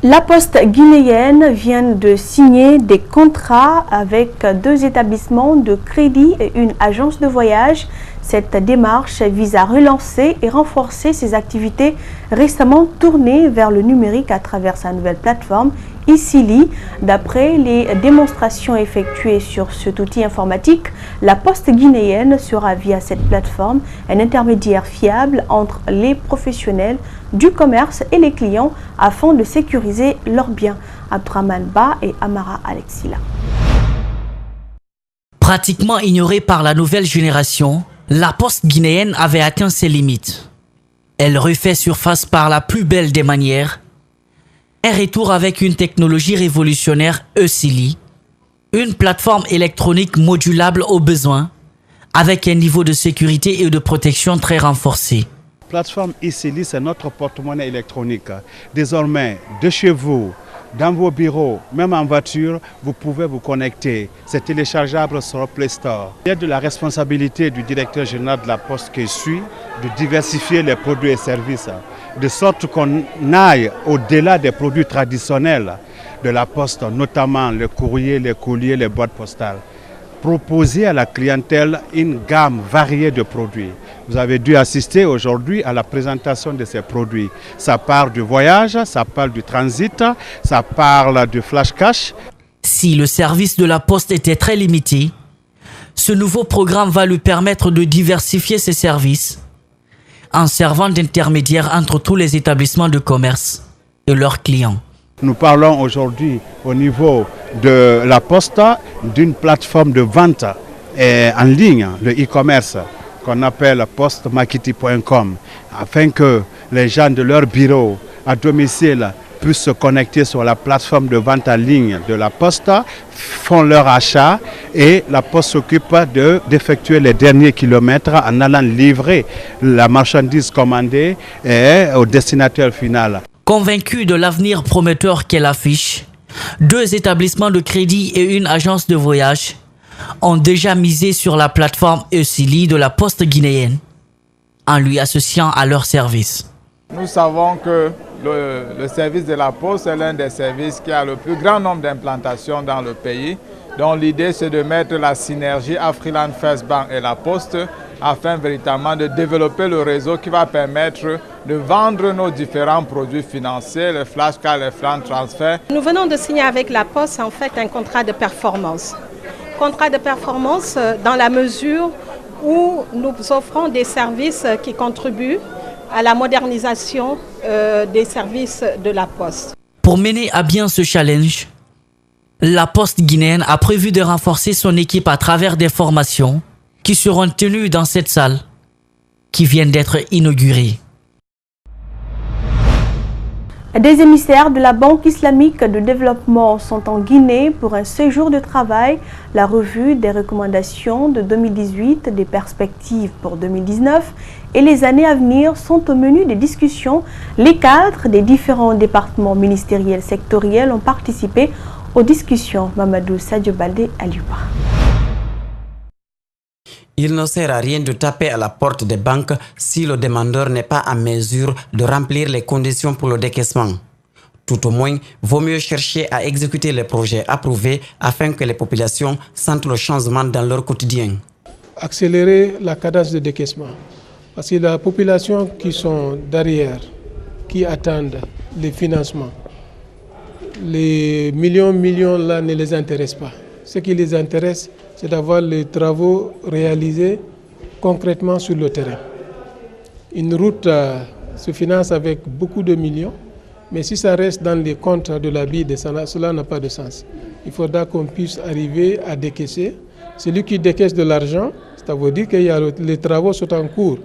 La Poste guinéenne vient de signer des contrats avec 2 établissements de crédit et une agence de voyage. Cette démarche vise à relancer et renforcer ses activités récemment tournées vers le numérique à travers sa nouvelle plateforme Isili. D'après les démonstrations effectuées sur cet outil informatique, la Poste guinéenne sera via cette plateforme un intermédiaire fiable entre les professionnels du commerce et les clients afin de sécuriser leurs biens. Abdraman Ba et Amara Alexila. Pratiquement ignorée par la nouvelle génération, la Poste guinéenne avait atteint ses limites. Elle refait surface par la plus belle des manières. Un retour avec une technologie révolutionnaire Isili, une plateforme électronique modulable aux besoins, avec un niveau de sécurité et de protection très renforcé. La plateforme Isili, c'est notre porte-monnaie électronique. Désormais, de chez vous, dans vos bureaux, même en voiture, vous pouvez vous connecter. C'est téléchargeable sur le Play Store. Il y a de la responsabilité du directeur général de la Poste qui suit de diversifier les produits et services, de sorte qu'on aille au-delà des produits traditionnels de la Poste, notamment le courrier, les courriers, les boîtes postales. Proposer à la clientèle une gamme variée de produits. Vous avez dû assister aujourd'hui à la présentation de ces produits. Ça parle du voyage, ça parle du transit, ça parle du flash cash. Si le service de la Poste était très limité, ce nouveau programme va lui permettre de diversifier ses services en servant d'intermédiaire entre tous les établissements de commerce et leurs clients. Nous parlons aujourd'hui au niveau de la Poste d'une plateforme de vente en ligne, le e-commerce, qu'on appelle postmarketing.com, afin que les gens de leur bureau à domicile puissent se connecter sur la plateforme de vente en ligne de la Poste, font leur achat et la Poste s'occupe d'effectuer les derniers kilomètres en allant livrer la marchandise commandée au destinataire final. Convaincus de l'avenir prometteur qu'elle affiche, 2 établissements de crédit et une agence de voyage ont déjà misé sur la plateforme Isili de la Poste guinéenne en lui associant à leur service. Nous savons que le service de la Poste est l'un des services qui a le plus grand nombre d'implantations dans le pays. Donc l'idée c'est de mettre la synergie Afriland First Bank et la Poste afin véritablement de développer le réseau qui va permettre de vendre nos différents produits financiers, les flash cards, les francs transferts. Nous venons de signer avec la Poste en fait un contrat de performance. Contrat de performance dans la mesure où nous offrons des services qui contribuent à la modernisation des services de la Poste. Pour mener à bien ce challenge, la Poste guinéenne a prévu de renforcer son équipe à travers des formations qui seront tenues dans cette salle qui vient d'être inaugurée. Des émissaires de la Banque islamique de développement sont en Guinée pour un séjour de travail. La revue des recommandations de 2018, des perspectives pour 2019 et les années à venir sont au menu des discussions. Les cadres des différents départements ministériels sectoriels ont participé aux discussions. Mamadou Sadio Baldé Aliouba. Il ne sert à rien de taper à la porte des banques si le demandeur n'est pas en mesure de remplir les conditions pour le décaissement. Tout au moins, vaut mieux chercher à exécuter les projets approuvés afin que les populations sentent le changement dans leur quotidien. Accélérer la cadence de décaissement. Parce que la population qui sont derrière, qui attendent les financements, les millions là ne les intéressent pas. Ce qui les intéresse, c'est d'avoir les travaux réalisés concrètement sur le terrain. Une route se finance avec beaucoup de millions, mais si ça reste dans les comptes de la BID, cela n'a pas de sens. Il faudra qu'on puisse arriver à décaisser. Celui qui décaisse de l'argent, ça veut dire que les travaux sont en cours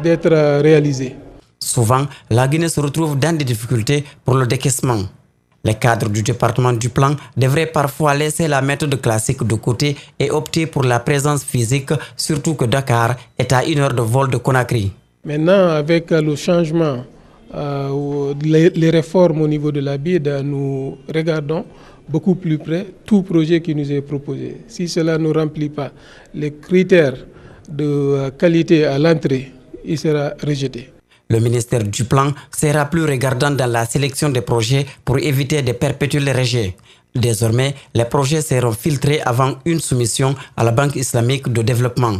d'être réalisés. Souvent, la Guinée se retrouve dans des difficultés pour le décaissement. Les cadres du département du plan devraient parfois laisser la méthode classique de côté et opter pour la présence physique, surtout que Dakar est à 1 heure de vol de Conakry. Maintenant, avec le changement, les réformes au niveau de la BID, nous regardons beaucoup plus près tout projet qui nous est proposé. Si cela ne remplit pas les critères de qualité à l'entrée, il sera rejeté. Le ministère du Plan sera plus regardant dans la sélection des projets pour éviter de perpétuer les rejets. Désormais, les projets seront filtrés avant une soumission à la Banque islamique de développement.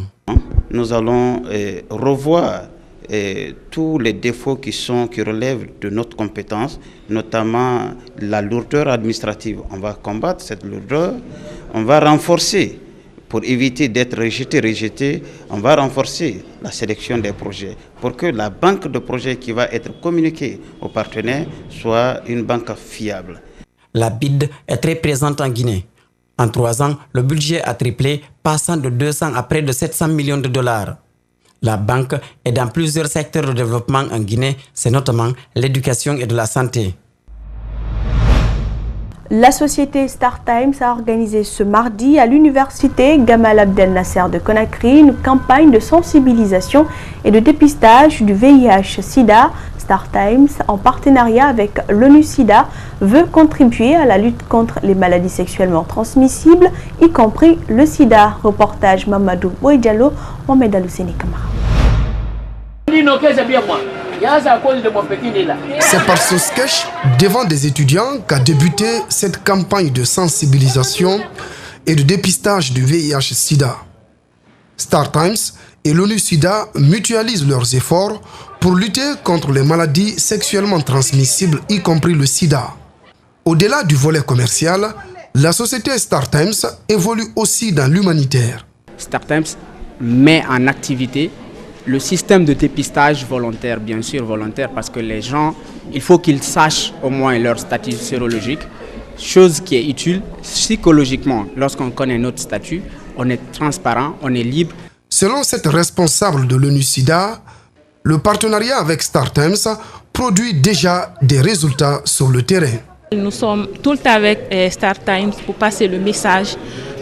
Nous allons revoir tous les défauts qui relèvent de notre compétence, notamment la lourdeur administrative. On va combattre cette lourdeur, on va renforcer, pour éviter d'être rejeté, on va renforcer la sélection des projets pour que la banque de projets qui va être communiquée aux partenaires soit une banque fiable. La BID est très présente en Guinée. En 3 ans, le budget a triplé, passant de 200 à près de 700 millions de dollars. La banque est dans plusieurs secteurs de développement en Guinée, c'est notamment l'éducation et de la santé. La société StarTimes a organisé ce mardi à l'université Gamal Abdel Nasser de Conakry une campagne de sensibilisation et de dépistage du VIH-Sida. StarTimes, en partenariat avec l'ONU-SIDA, veut contribuer à la lutte contre les maladies sexuellement transmissibles, y compris le sida. Reportage Mamadou Boydjalo, Mohamed Alousseni Kamara. C'est par ce sketch devant des étudiants qu'a débuté cette campagne de sensibilisation et de dépistage du VIH-Sida. StarTimes et l'ONU-SIDA mutualisent leurs efforts pour lutter contre les maladies sexuellement transmissibles, y compris le sida. Au-delà du volet commercial, la société StarTimes évolue aussi dans l'humanitaire. StarTimes met en activité le système de dépistage volontaire, bien sûr volontaire, parce que les gens, il faut qu'ils sachent au moins leur statut sérologique, chose qui est utile psychologiquement. Lorsqu'on connaît notre statut, on est transparent, on est libre. Selon cette responsable de l'ONU-SIDA, le partenariat avec StarTimes produit déjà des résultats sur le terrain. Nous sommes tout le temps avec StarTimes pour passer le message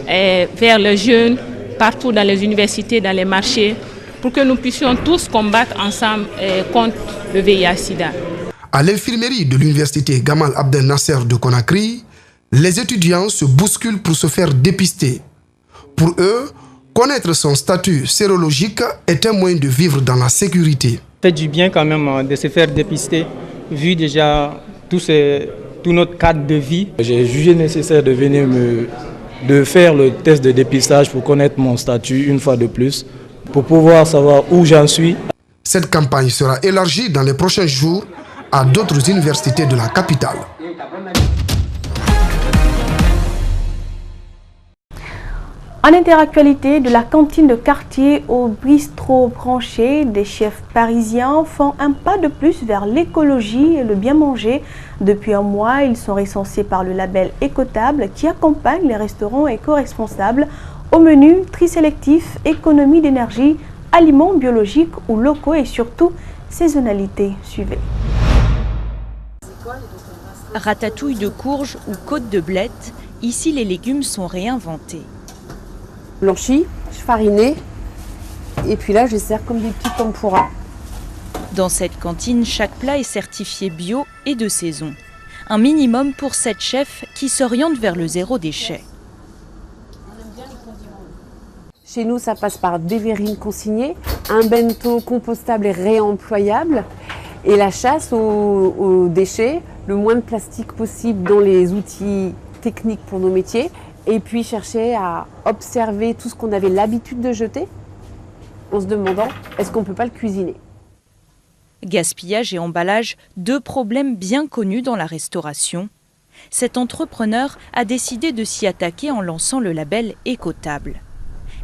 vers les jeunes, partout dans les universités, dans les marchés, pour que nous puissions tous combattre ensemble contre le VIH-Sida. À l'infirmerie de l'université Gamal Abdel Nasser de Conakry, les étudiants se bousculent pour se faire dépister. Pour eux, connaître son statut sérologique est un moyen de vivre dans la sécurité. Ça fait du bien quand même de se faire dépister, vu déjà tout notre cadre de vie. J'ai jugé nécessaire de venir de faire le test de dépistage pour connaître mon statut une fois de plus, pour pouvoir savoir où j'en suis. Cette campagne sera élargie dans les prochains jours à d'autres universités de la capitale. En interactualité, de la cantine de quartier au bistrot branché, des chefs parisiens font un pas de plus vers l'écologie et le bien manger. Depuis un mois, ils sont recensés par le label Écotable qui accompagne les restaurants éco-responsables. Au menu, tri sélectif, économie d'énergie, aliments biologiques ou locaux et surtout saisonnalité. Suivez. Ratatouille de courge ou côte de blette, ici les légumes sont réinventés. Blanchi, fariné, et puis là je sers comme des petits tempura. Dans cette cantine, chaque plat est certifié bio et de saison. Un minimum pour 7 chefs qui s'orientent vers le zéro déchet. Chez nous, ça passe par des verrines consignées, un bento compostable et réemployable, et la chasse aux déchets, le moins de plastique possible dans les outils techniques pour nos métiers. Et puis chercher à observer tout ce qu'on avait l'habitude de jeter en se demandant est-ce qu'on ne peut pas le cuisiner. Gaspillage et emballage, 2 problèmes bien connus dans la restauration. Cet entrepreneur a décidé de s'y attaquer en lançant le label Écotable.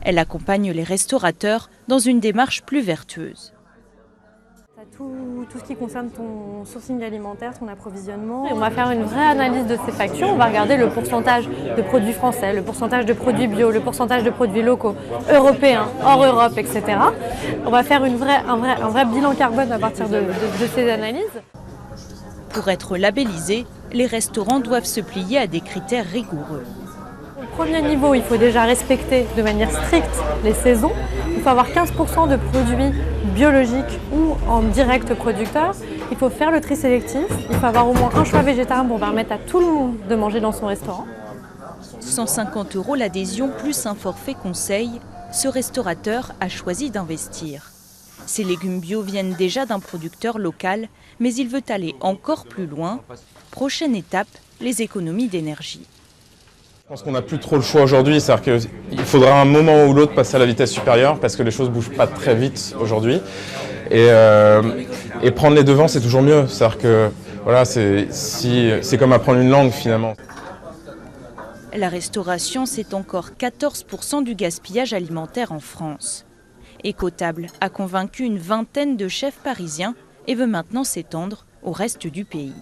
Elle accompagne les restaurateurs dans une démarche plus vertueuse. Tout ce qui concerne ton sourcing alimentaire, ton approvisionnement. Et on va faire une vraie analyse de ces factures. On va regarder le pourcentage de produits français, le pourcentage de produits bio, le pourcentage de produits locaux, européens, hors Europe, etc. On va faire un vrai bilan carbone à partir de ces analyses. Pour être labellisés, les restaurants doivent se plier à des critères rigoureux. Au premier niveau, il faut déjà respecter de manière stricte les saisons. Il faut avoir 15% de produits biologiques ou en direct producteur. Il faut faire le tri sélectif. Il faut avoir au moins un choix végétarien pour permettre à tout le monde de manger dans son restaurant. 150 € l'adhésion plus un forfait conseil. Ce restaurateur a choisi d'investir. Ces légumes bio viennent déjà d'un producteur local, mais il veut aller encore plus loin. Prochaine étape, les économies d'énergie. Je pense qu'on n'a plus trop le choix aujourd'hui, c'est-à-dire qu'il faudra un moment ou l'autre passer à la vitesse supérieure parce que les choses ne bougent pas très vite aujourd'hui. Et prendre les devants, c'est toujours mieux. C'est-à-dire que voilà, c'est comme apprendre une langue finalement. La restauration, c'est encore 14% du gaspillage alimentaire en France. Écotable a convaincu une vingtaine de chefs parisiens et veut maintenant s'étendre au reste du pays.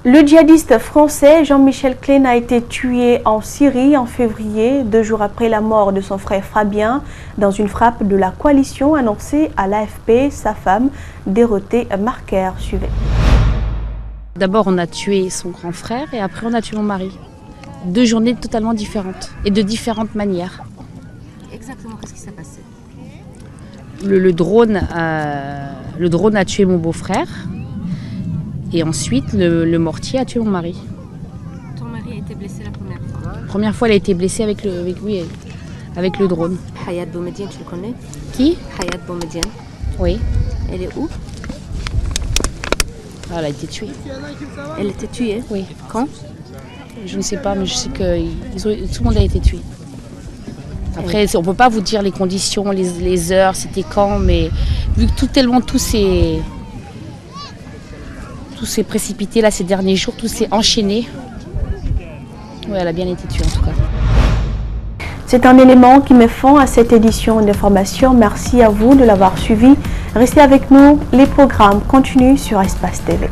Le djihadiste français Jean-Michel Klein a été tué en Syrie en février, 2 jours après la mort de son frère Fabien, dans une frappe de la coalition annoncée à l'AFP. Sa femme, Dorothée Marquer, suivait. D'abord, on a tué son grand frère et après, on a tué mon mari. 2 journées totalement différentes et de différentes manières. Exactement, qu'est-ce qui s'est passé? Le drone a tué mon beau-frère et ensuite, le mortier a tué mon mari. Ton mari a été blessé la première fois? La première fois, elle a été blessée avec le drone. Hayat Boumediene, tu le connais? Qui? Hayat Boumediene. Oui. Elle est où? Elle a été tuée. Elle était tuée? Oui. Quand? Je ne sais pas, mais je sais que tout le monde a été tué. Après, on ne peut pas vous dire les conditions, les heures, c'était quand, mais vu que tout s'est précipité là ces derniers jours, tout s'est enchaîné. Oui, elle a bien été tuée en tout cas. C'est un élément qui met fin à cette édition d'information. Merci à vous de l'avoir suivi. Restez avec nous, les programmes continuent sur Espace TV.